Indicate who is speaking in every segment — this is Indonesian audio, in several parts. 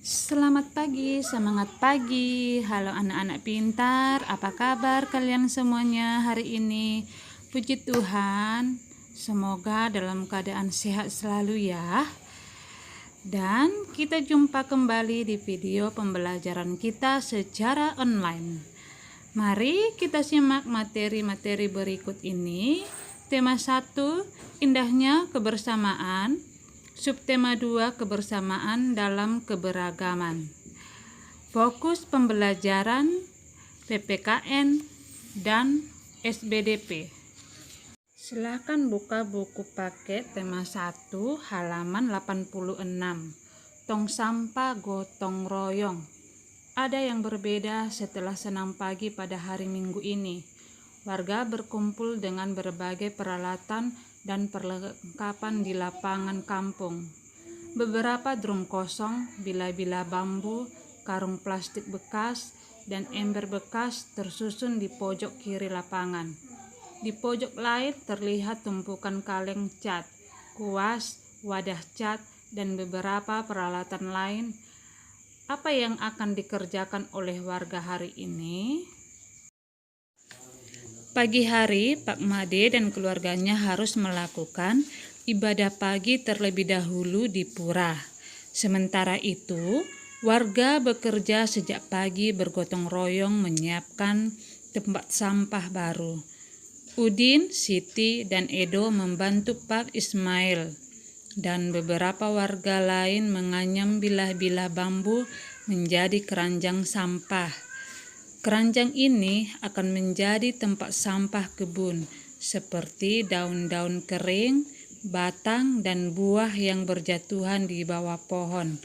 Speaker 1: Selamat pagi, semangat pagi. Halo anak-anak pintar, apa kabar kalian semuanya hari ini? Puji Tuhan, semoga dalam keadaan sehat selalu ya. Dan kita jumpa kembali di video pembelajaran kita secara online. Mari kita simak materi-materi berikut ini. Tema 1, indahnya kebersamaan. Subtema 2, kebersamaan dalam keberagaman. Fokus pembelajaran PPKN dan SBDP. Silakan buka buku paket tema 1 halaman 86. Tong sampah gotong royong. Ada yang berbeda setelah senam pagi pada hari Minggu ini. Warga berkumpul dengan berbagai peralatan dan perlengkapan di lapangan kampung. Beberapa drum kosong, bila-bila bambu, karung plastik bekas, dan ember bekas tersusun di pojok kiri lapangan. Di pojok lain terlihat tumpukan kaleng cat, kuas, wadah cat, dan beberapa peralatan lain. Apa yang akan dikerjakan oleh warga hari ini? Pagi hari, Pak Made dan keluarganya harus melakukan ibadah pagi terlebih dahulu di pura. Sementara itu, warga bekerja sejak pagi bergotong royong menyiapkan tempat sampah baru. Udin, Siti, dan Edo membantu Pak Ismail, dan beberapa warga lain menganyam bilah-bilah bambu menjadi keranjang sampah. Keranjang ini akan menjadi tempat sampah kebun, seperti daun-daun kering, batang, dan buah yang berjatuhan di bawah pohon.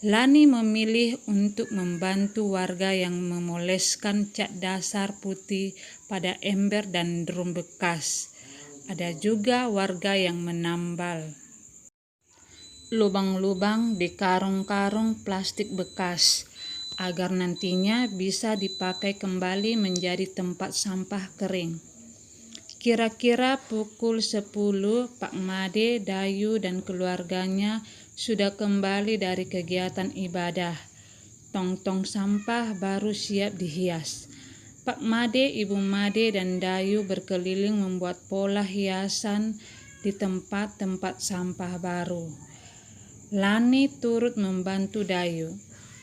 Speaker 1: Lani memilih untuk membantu warga yang memoleskan cat dasar putih pada ember dan drum bekas. Ada juga warga yang menambal lubang-lubang di karung-karung plastik bekas, agar nantinya bisa dipakai kembali menjadi tempat sampah kering. Kira-kira pukul 10, Pak Made, Dayu, dan keluarganya sudah kembali dari kegiatan ibadah. Tong-tong sampah baru siap dihias. Pak Made, Ibu Made, dan Dayu berkeliling membuat pola hiasan di tempat-tempat sampah baru. Lani turut membantu Dayu.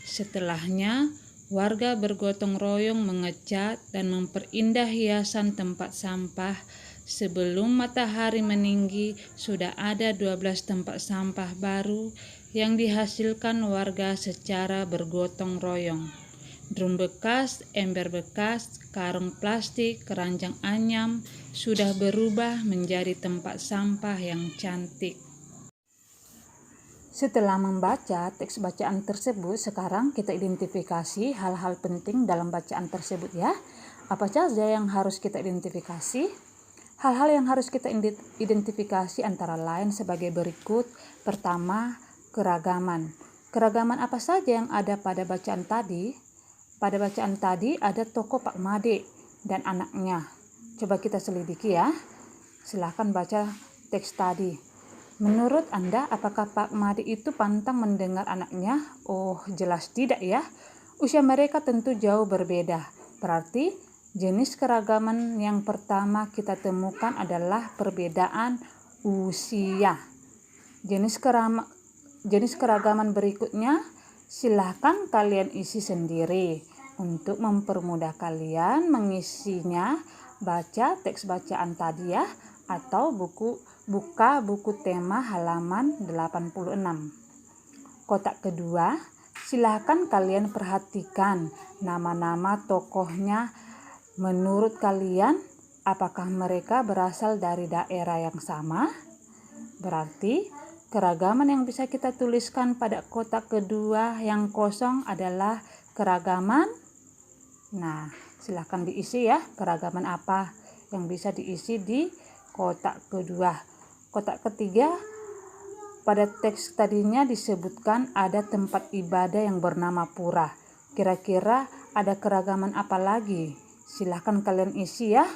Speaker 1: Setelahnya, warga bergotong royong mengecat dan memperindah hiasan tempat sampah. Sebelum matahari meninggi, sudah ada 12 tempat sampah baru yang dihasilkan warga secara bergotong royong. Drum bekas, ember bekas, karung plastik, keranjang anyam sudah berubah menjadi tempat sampah yang cantik. Setelah membaca teks bacaan tersebut, sekarang kita identifikasi hal-hal penting dalam bacaan tersebut ya. Apa saja yang harus kita identifikasi? Hal-hal yang harus kita identifikasi antara lain sebagai berikut. Pertama, keragaman. Keragaman apa saja yang ada pada bacaan tadi? Pada bacaan tadi ada tokoh Pak Made dan anaknya. Coba kita selidiki ya. Silahkan baca teks tadi. Menurut Anda, apakah Pak Made itu pantang mendengar anaknya? Oh, jelas tidak ya. Usia mereka tentu jauh berbeda. Berarti jenis keragaman yang pertama kita temukan adalah perbedaan usia. Jenis keragaman berikutnya silahkan kalian isi sendiri. Untuk mempermudah kalian mengisinya, baca teks bacaan tadi ya, atau buka buku tema halaman 86. Kotak kedua, silahkan kalian perhatikan nama-nama tokohnya. Menurut kalian, apakah mereka berasal dari daerah yang sama? Berarti keragaman yang bisa kita tuliskan pada kotak kedua yang kosong adalah keragaman. Nah, silahkan diisi ya, keragaman apa yang bisa diisi di kotak kedua. Kotak ketiga, pada teks tadinya disebutkan ada tempat ibadah yang bernama pura. Kira-kira ada keragaman apa lagi? Silahkan kalian isi ya.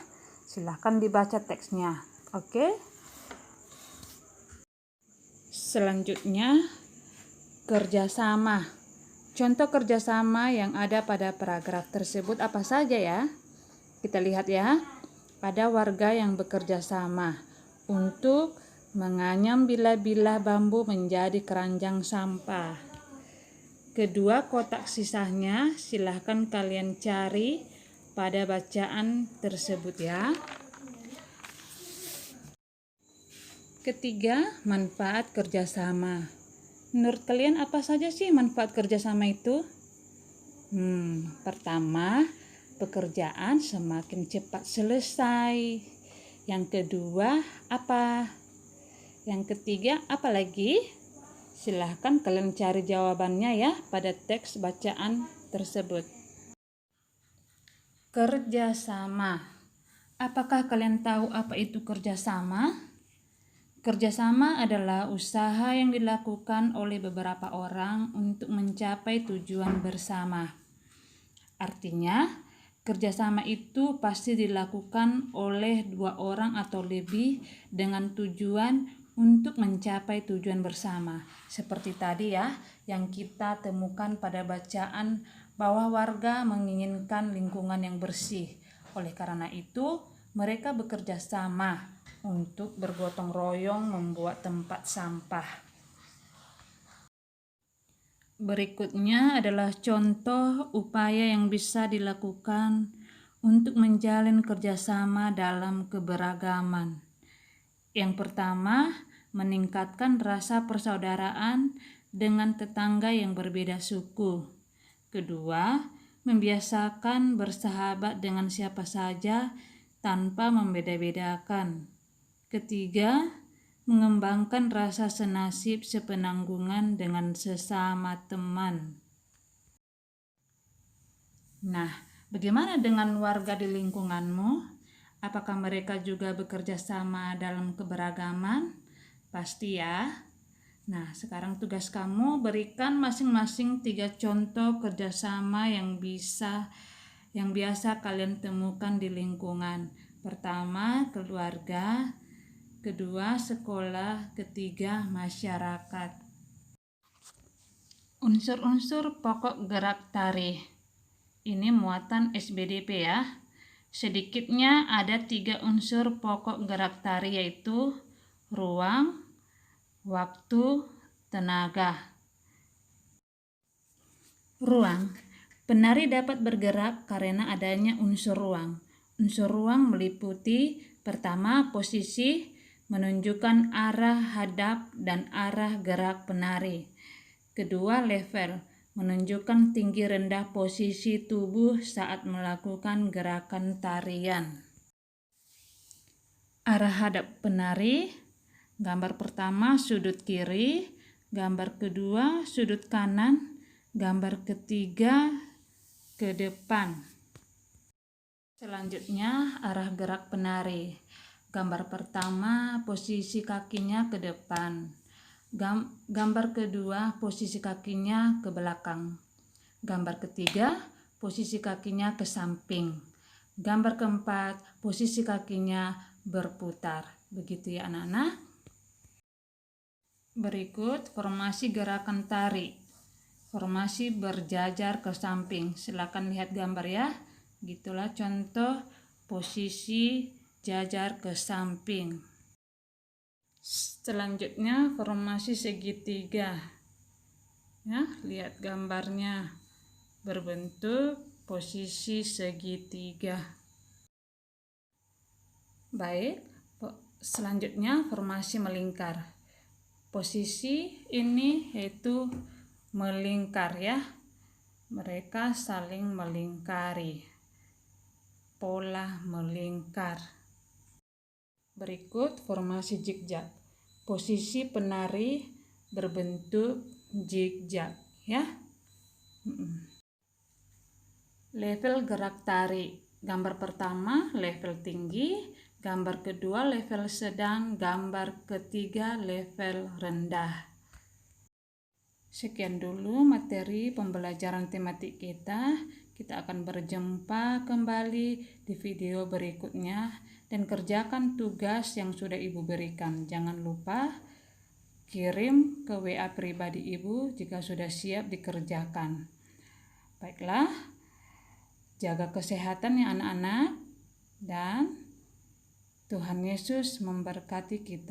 Speaker 1: Silahkan dibaca teksnya. Oke. Selanjutnya, kerjasama. Contoh kerjasama yang ada pada paragraf tersebut apa saja ya? Kita lihat ya. Ada warga yang bekerja sama untuk menganyam bilah-bilah bambu menjadi keranjang sampah. Kedua kotak sisanya silahkan kalian cari pada bacaan tersebut ya. Ketiga, manfaat kerjasama. Menurut kalian apa saja sih manfaat kerjasama itu? Pertama, pekerjaan semakin cepat selesai. Yang kedua, apa? Yang ketiga, apa lagi? Silahkan kalian cari jawabannya ya pada teks bacaan tersebut. Kerjasama. Apakah kalian tahu apa itu kerjasama? Kerjasama adalah usaha yang dilakukan oleh beberapa orang untuk mencapai tujuan bersama. Artinya, kerjasama itu pasti dilakukan oleh 2 orang atau lebih dengan tujuan untuk mencapai tujuan bersama. Seperti tadi ya, yang kita temukan pada bacaan bahwa warga menginginkan lingkungan yang bersih. Oleh karena itu, mereka bekerja sama untuk bergotong royong membuat tempat sampah. Berikutnya adalah contoh upaya yang bisa dilakukan untuk menjalin kerjasama dalam keberagaman. Yang pertama, meningkatkan rasa persaudaraan dengan tetangga yang berbeda suku. Kedua, membiasakan bersahabat dengan siapa saja tanpa membeda-bedakan. Ketiga, mengembangkan rasa senasib sepenanggungan dengan sesama teman. Nah, bagaimana dengan warga di lingkunganmu? Apakah mereka juga bekerja sama dalam keberagaman? Pasti ya. Nah, sekarang tugas kamu berikan masing-masing 3 contoh kerjasama yang biasa kalian temukan di lingkungan. Pertama, keluarga. Kedua, sekolah. Ketiga, masyarakat. Unsur-unsur pokok gerak tari. Ini muatan SBDP ya. Sedikitnya ada 3 unsur pokok gerak tari yaitu ruang, waktu, tenaga. Ruang. Penari dapat bergerak karena adanya unsur ruang. Unsur ruang meliputi pertama, posisi menunjukkan arah hadap dan arah gerak penari. Kedua, level menunjukkan tinggi rendah posisi tubuh saat melakukan gerakan tarian. Arah hadap penari. Gambar pertama sudut kiri, gambar kedua sudut kanan, gambar ketiga ke depan. Selanjutnya arah gerak penari. Gambar pertama posisi kakinya ke depan. Gambar kedua posisi kakinya ke belakang. Gambar ketiga posisi kakinya ke samping. Gambar keempat posisi kakinya berputar. Begitu ya anak-anak. Berikut formasi gerakan tari. Formasi berjajar ke samping. Silakan lihat gambar ya. Gitulah contoh posisi jajar ke samping. Selanjutnya formasi segitiga. Ya, lihat gambarnya berbentuk posisi segitiga. Baik, selanjutnya formasi melingkar. Posisi ini yaitu melingkar ya. Mereka saling melingkari. Pola melingkar. Berikut formasi zigzag. Posisi penari berbentuk zigzag ya. Level gerak tari. Gambar pertama level tinggi, gambar kedua level sedang, gambar ketiga level rendah. Sekian dulu materi pembelajaran tematik kita. Kita akan berjumpa kembali di video berikutnya dan kerjakan tugas yang sudah Ibu berikan. Jangan lupa kirim ke WA pribadi Ibu jika sudah siap dikerjakan. Baiklah, jaga kesehatan ya anak-anak, dan Tuhan Yesus memberkati kita.